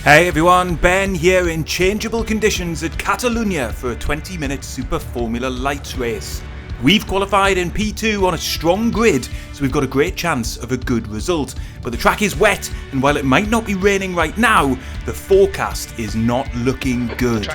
Hey everyone, Ben here in changeable conditions at Catalunya for a 20-minute Super Formula Lights race. We've qualified in P2 on a strong grid, so we've got a great chance of a good result. But the track is wet, and while it might not be raining right now, the forecast is not looking good.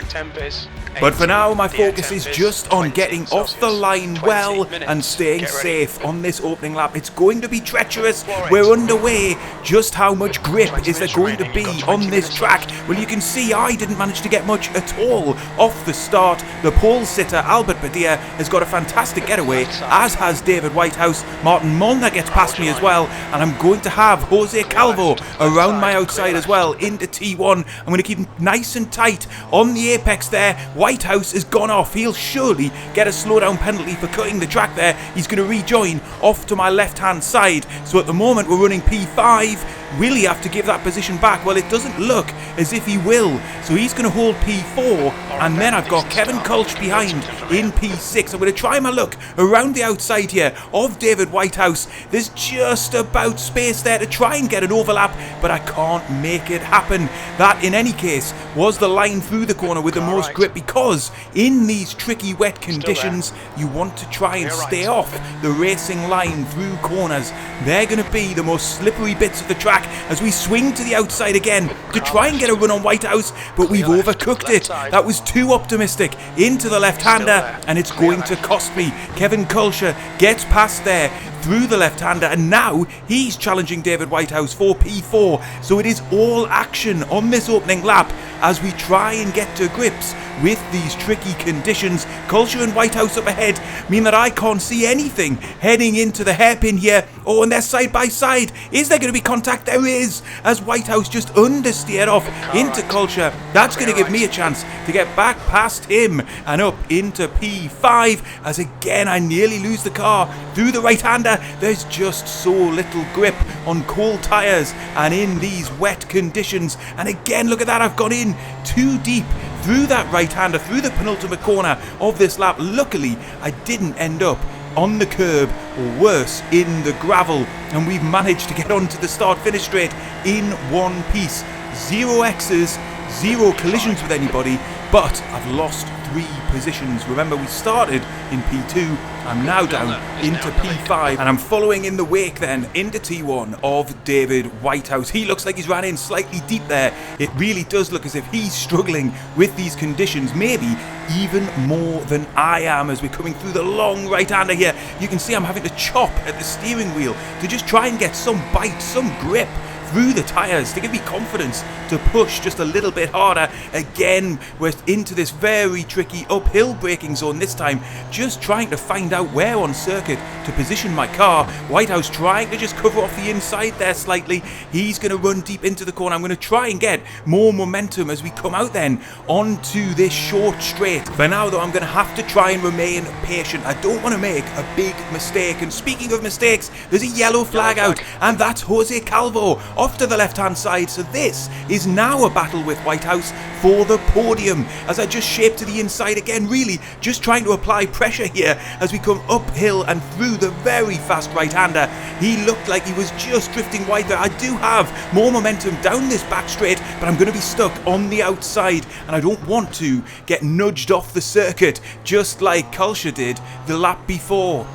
But for now, my focus is just on getting off the line well and staying safe on this opening lap. It's going to be treacherous. We're underway. Just how much grip is there going to be on this track? Well, you can see I didn't manage to get much at all off the start. The pole sitter, Albert Padilla, has got a fantastic getaway, as has David Whitehouse. Martin Molnar gets past me as well, and I'm going to have Jose Calvo around my outside as well into T1. I'm going to keep him nice and tight on the apex there. Whitehouse has gone off. He'll surely get a slowdown penalty for cutting the track there. He's going to rejoin off to my left hand side. So at the moment we're running P5. Will he have to give that position back? Well, it doesn't look as if he will. So he's going to hold P4, and then I've got Kevin Kulch behind in P6. I'm going to try my luck around the outside here of David Whitehouse. There's just about space there to try and get an overlap, but I can't make it happen. That, in any case, was the line through the corner with the most grip, because in these tricky wet conditions, you want to try and stay off the racing line through corners. They're going to be the most slippery bits of the track as we swing to the outside again to try and get a run on Whitehouse, but we've overcooked it. That was too optimistic into the left-hander, and it's going to cost me. Kevin Kulcher gets past there through the left-hander, and now he's challenging David Whitehouse for P4. So it is all action on this opening lap as we try and get to grips with these tricky conditions. Kulcher and Whitehouse up ahead mean that I can't see anything heading into the hairpin here. Oh, and they're side by side. Is there going to be contact? There is, as Whitehouse just understeered off into Kulcher. That's going to give me a chance to get back past him and up into P5, as again I nearly lose the car through the right-hander. There's just so little grip on cold tyres and in these wet conditions. And again, look at that, I've gone in too deep through that right-hander, through the penultimate corner of this lap. Luckily, I didn't end up on the curb, or worse, in the gravel, and we've managed to get onto the start-finish straight in one piece. 0 X's, 0 collisions with anybody, but I've lost 3 positions. Remember, we started in P2, I'm now down into P5, and I'm following in the wake then into T1 of David Whitehouse. He looks like he's ran in slightly deep there. It really does look as if he's struggling with these conditions, maybe even more than I am, as we're coming through the long right-hander here. You can see I'm having to chop at the steering wheel to just try and get some bite, some grip through the tyres to give me confidence to push just a little bit harder. Again, we're into this very tricky uphill braking zone this time, just trying to find out where on circuit to position my car. Whitehouse trying to just cover off the inside there slightly. He's going to run deep into the corner. I'm going to try and get more momentum as we come out then onto this short straight. For now though, I'm going to have to try and remain patient. I don't want to make a big mistake. And speaking of mistakes, there's a yellow flag out, and that's Jose Calvo off to the left-hand side. So this is now a battle with Whitehouse for the podium, as I just shape to the inside again, really just trying to apply pressure here as we come uphill and through the very fast right-hander. He looked like he was just drifting wide there. I do have more momentum down this back straight, but I'm going to be stuck on the outside, and I don't want to get nudged off the circuit just like Kulcher did the lap before.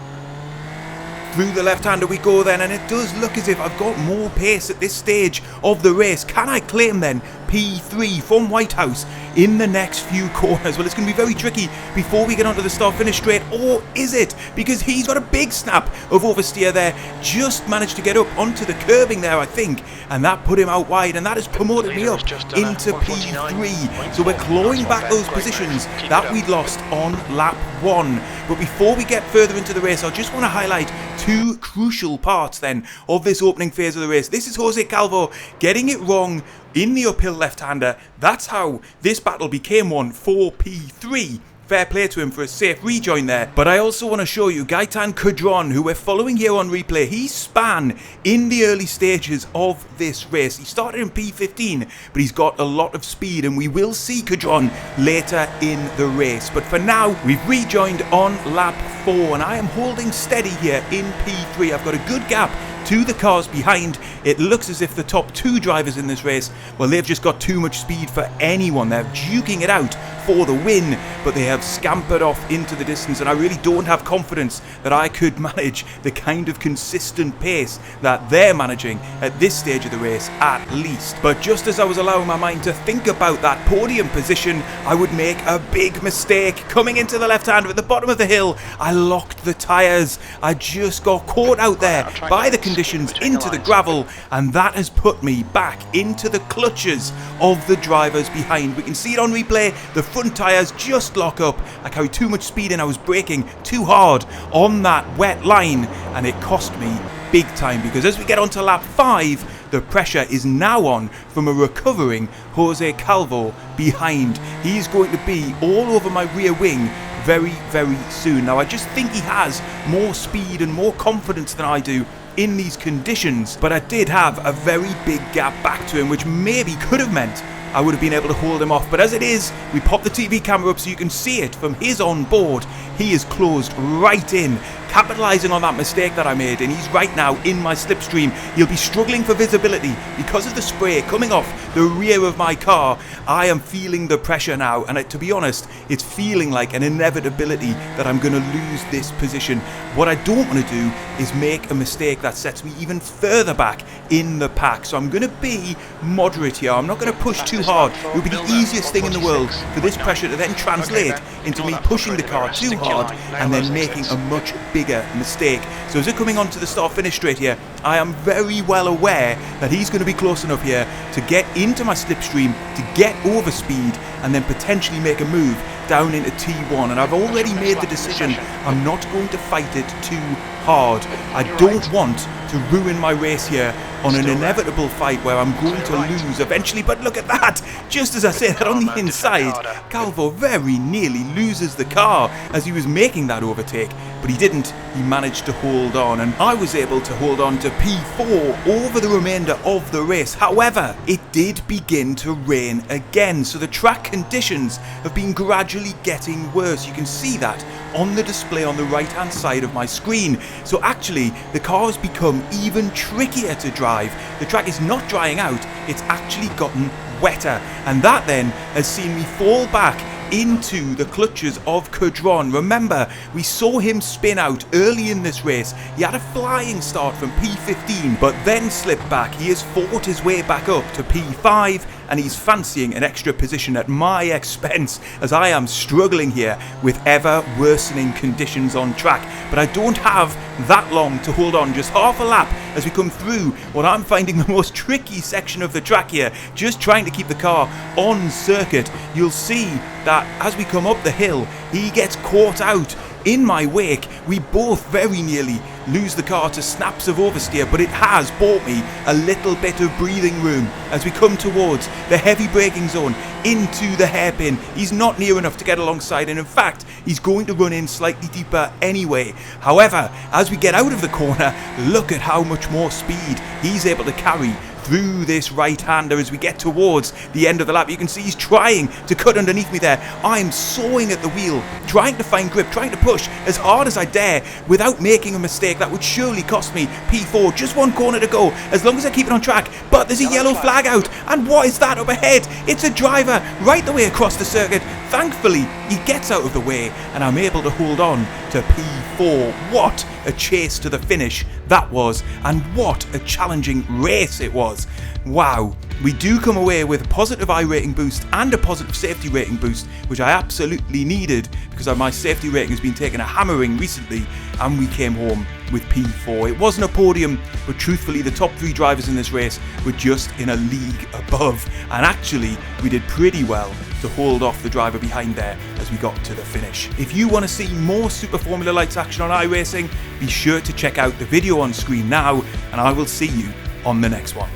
Through the left-hander we go then, and it does look as if I've got more pace at this stage of the race. Can I claim then P3 from Whitehouse in the next few corners? Well, it's going to be very tricky before we get onto the start-finish straight, or is it? Because he's got a big snap of oversteer there, just managed to get up onto the curbing there, I think, and that put him out wide, and that has promoted me up into P3. So we're clawing back those positions that we'd lost on lap 1. But before we get further into the race, I just want to highlight 2 crucial parts then of this opening phase of the race. This is Jose Calvo getting it wrong in the uphill left-hander. That's how this battle became one for P3. Fair play to him for a safe rejoin there. But I also want to show you Gaetan Cudron, who we're following here on replay. He span in the early stages of this race. He started in P15, but he's got a lot of speed, and we will see Cudron later in the race. But for now, we've rejoined on lap 4, and I am holding steady here in P3. I've got a good gap to the cars behind. It looks as if the top 2 drivers in this race, well, they've just got too much speed for anyone. They're duking it out for the win, but they have scampered off into the distance, and I really don't have confidence that I could manage the kind of consistent pace that they're managing at this stage of the race, at least. But just as I was allowing my mind to think about that podium position, I would make a big mistake. Coming into the left hand at the bottom of the hill, I locked the tyres. I just got caught out there by the conditions into the gravel, and that has put me back into the clutches of the drivers behind. We can see it on replay. The front tyres just lock up. I carried too much speed and I was braking too hard on that wet line, and it cost me big time, because as we get onto lap 5, the pressure is now on from a recovering Jose Calvo behind. He's going to be all over my rear wing very, very soon. Now, I just think he has more speed and more confidence than I do in these conditions, but I did have a very big gap back to him, which maybe could have meant I would have been able to hold him off. But as it is, we pop the TV camera up so you can see it from his on board. He is closed right in, capitalising on that mistake that I made, and he's right now in my slipstream. He'll be struggling for visibility because of the spray coming off the rear of my car. I am feeling the pressure now, and to be honest, it's feeling like an inevitability that I'm going to lose this position. What I don't want to do is make a mistake that sets me even further back in the pack. So I'm going to be moderate here. I'm not going to push too hard. It would be the easiest thing in the world for this pressure to then translate into me pushing the car too hard and then making a much bigger mistake. So as we're coming onto the start-finish straight here, I am very well aware that he's going to be close enough here to get into my slipstream, to get over speed, and then potentially make a move down into T1. And I've already made the decision I'm not going to fight it too hard. I don't want to ruin my race here on an inevitable fight where I'm going to lose eventually. But look at that! Just as I say that, on the inside, Calvo very nearly loses the car as he was making that overtake, but he didn't. He managed to hold on, and I was able to hold on to P4 over the remainder of the race. However, it did begin to rain again, so the track conditions have been gradually getting worse. You can see that on the display on the right hand side of my screen. So actually, the car has become even trickier to drive. The track is not drying out, it's actually gotten wetter, and that then has seen me fall back into the clutches of Cadron. Remember, we saw him spin out early in this race. He had a flying start from P15, but then slipped back. He has fought his way back up to P5, and he's fancying an extra position at my expense as I am struggling here with ever worsening conditions on track. But I don't have that long to hold on, just half a lap as we come through what I'm finding the most tricky section of the track here, just trying to keep the car on circuit. You'll see that as we come up the hill, he gets caught out in my wake. We both very nearly lose the car to snaps of oversteer, but it has bought me a little bit of breathing room as we come towards the heavy braking zone into the hairpin. He's not near enough to get alongside, and in fact he's going to run in slightly deeper anyway. However, as we get out of the corner, look at how much more speed he's able to carry through this right-hander as we get towards the end of the lap. You can see he's trying to cut underneath me there. I'm sawing at the wheel, trying to find grip, trying to push as hard as I dare without making a mistake that would surely cost me P4. Just one corner to go, as long as I keep it on track. But there's a yellow flag out, and what is that up ahead? It's a driver right the way across the circuit. Thankfully, he gets out of the way, and I'm able to hold on to P4. What a chase to the finish that was, and what a challenging race it was. Wow, we do come away with a positive iRating boost and a positive safety rating boost, which I absolutely needed because my safety rating has been taking a hammering recently, and we came home with P4. It wasn't a podium, but truthfully the top 3 drivers in this race were just in a league above, and actually we did pretty well to hold off the driver behind there as we got to the finish. If you want to see more Super Formula Lights action on iRacing, be sure to check out the video on screen now, and I will see you on the next one.